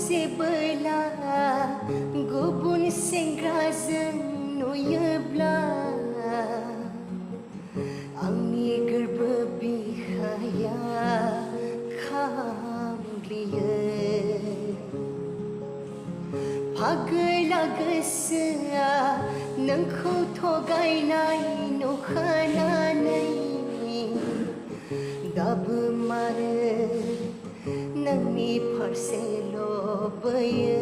जेबोला गुबुन सेंग्राजों नुयोब्ला आंनि गोरबो बिखाया खामग्लियो फागोला गोसोआ नोंखौ थगायनाय नुखानानै दाबो मानो नोंनि फारसेल' बोयो